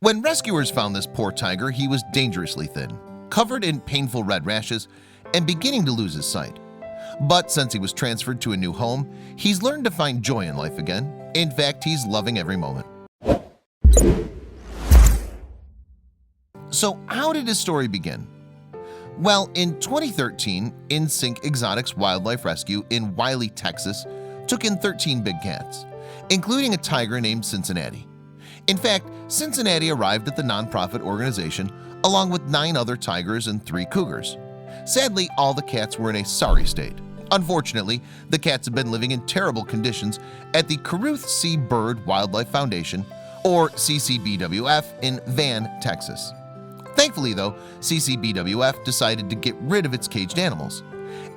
When rescuers found this poor tiger, he was dangerously thin, covered in painful red rashes, and beginning to lose his sight. But since he was transferred to a new home, he's learned to find joy in life again. In fact, he's loving every moment. So how did his story begin? Well, in 2013, InSync Exotics Wildlife Rescue in Wiley, Texas, took in 13 big cats, including a tiger named Cincinnati. In fact, Cincinnati arrived at the nonprofit organization along with 9 other tigers and 3 cougars. Sadly, all the cats were in a sorry state. Unfortunately, the cats have been living in terrible conditions at the Caruth Sea Bird Wildlife Foundation, or CCBWF, in Van, Texas. Thankfully, though, CCBWF decided to get rid of its caged animals.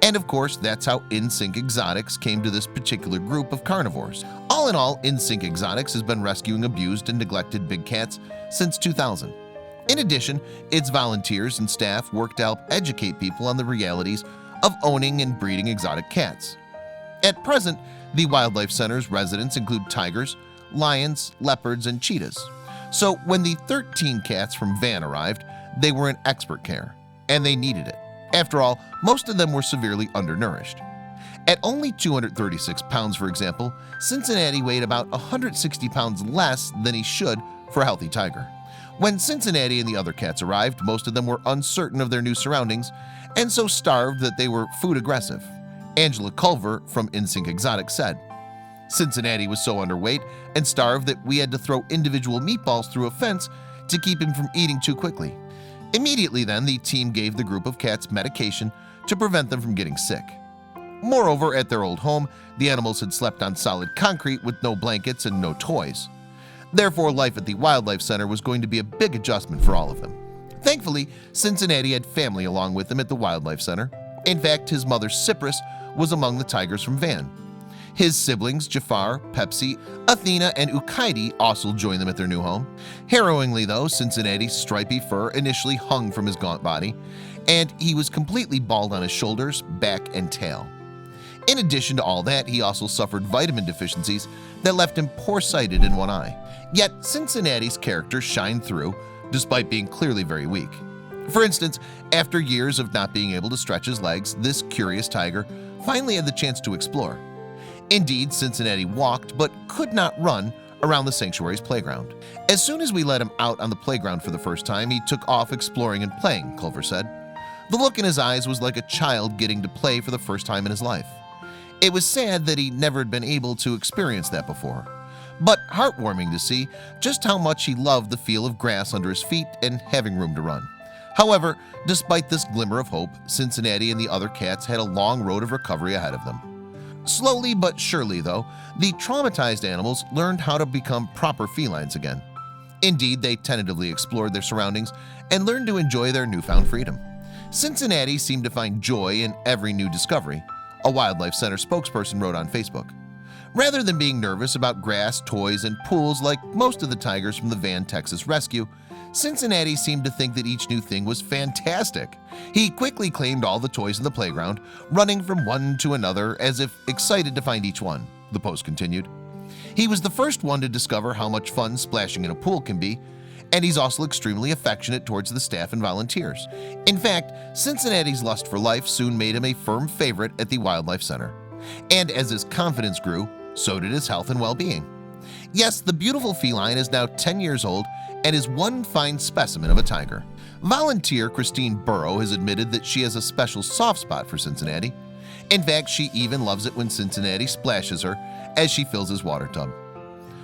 And of course, that's how InSync Exotics came to this particular group of carnivores. All in all, InSync Exotics has been rescuing abused and neglected big cats since 2000. In addition, its volunteers and staff work to help educate people on the realities of owning and breeding exotic cats. At present, the Wildlife Center's residents include tigers, lions, leopards, and cheetahs. So when the 13 cats from Van arrived, they were in expert care, and they needed it. After all, most of them were severely undernourished. At only 236 pounds, for example, Cincinnati weighed about 160 pounds less than he should for a healthy tiger. When Cincinnati and the other cats arrived, most of them were uncertain of their new surroundings and so starved that they were food aggressive. Angela Culver from InSync Exotics said, "Cincinnati was so underweight and starved that we had to throw individual meatballs through a fence to keep him from eating too quickly." Immediately then, the team gave the group of cats medication to prevent them from getting sick. Moreover, at their old home, the animals had slept on solid concrete with no blankets and no toys. Therefore, life at the Wildlife Center was going to be a big adjustment for all of them. Thankfully, Cincinnati had family along with him at the Wildlife Center. In fact, his mother, Cypress, was among the tigers from Van. His siblings, Jafar, Pepsi, Athena, and Ukaidi also joined them at their new home. Harrowingly though, Cincinnati's stripy fur initially hung from his gaunt body, and he was completely bald on his shoulders, back, and tail. In addition to all that, he also suffered vitamin deficiencies that left him poor-sighted in one eye. Yet Cincinnati's character shined through, despite being clearly very weak. For instance, after years of not being able to stretch his legs, this curious tiger finally had the chance to explore. Indeed, Cincinnati walked but could not run around the sanctuary's playground. "As soon as we let him out on the playground for the first time, he took off exploring and playing," Culver said. "The look in his eyes was like a child getting to play for the first time in his life. It was sad that he never had been able to experience that before, but heartwarming to see just how much he loved the feel of grass under his feet and having room to run." However, despite this glimmer of hope, Cincinnati and the other cats had a long road of recovery ahead of them. Slowly but surely, though, the traumatized animals learned how to become proper felines again. Indeed, they tentatively explored their surroundings and learned to enjoy their newfound freedom. Cincinnati seemed to find joy in every new discovery, a Wildlife Center spokesperson wrote on Facebook. Rather than being nervous about grass, toys, and pools like most of the tigers from the Van, Texas rescue, Cincinnati seemed to think that each new thing was fantastic. He quickly claimed all the toys in the playground, running from one to another as if excited to find each one, the post continued. He was the first one to discover how much fun splashing in a pool can be, and he's also extremely affectionate towards the staff and volunteers. In fact, Cincinnati's lust for life soon made him a firm favorite at the Wildlife Center. And as his confidence grew, so did his health and well-being. Yes, the beautiful feline is now 10 years old and is one fine specimen of a tiger. Volunteer Christine Burrow has admitted that she has a special soft spot for Cincinnati. In fact, she even loves it when Cincinnati splashes her as she fills his water tub.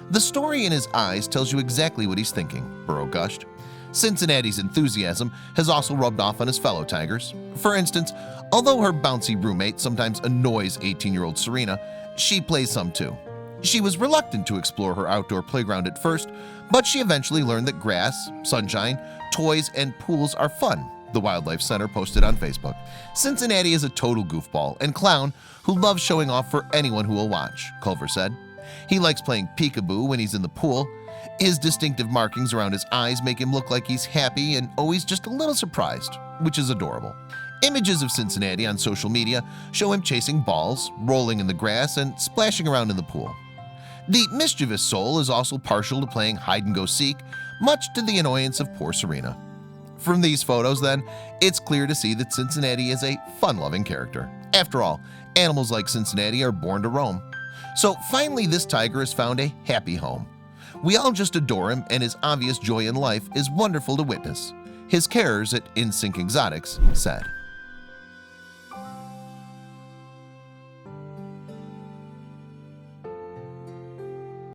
"The story in his eyes tells you exactly what he's thinking," Burrow gushed. Cincinnati's enthusiasm has also rubbed off on his fellow tigers. For instance, although her bouncy roommate sometimes annoys 18-year-old Serena, she plays some too. She was reluctant to explore her outdoor playground at first, but she eventually learned that grass, sunshine, toys, and pools are fun, the Wildlife Center posted on Facebook. "Cincinnati is a total goofball and clown who loves showing off for anyone who will watch," Culver said. "He likes playing peekaboo when he's in the pool. His distinctive markings around his eyes make him look like he's happy and always just a little surprised, which is adorable." Images of Cincinnati on social media show him chasing balls, rolling in the grass, and splashing around in the pool. The mischievous soul is also partial to playing hide-and-go-seek, much to the annoyance of poor Serena. From these photos, then, it's clear to see that Cincinnati is a fun-loving character. After all, animals like Cincinnati are born to roam. So finally, this tiger has found a happy home. We all just adore him, and his obvious joy in life is wonderful to witness. His carers at InSync Exotics said.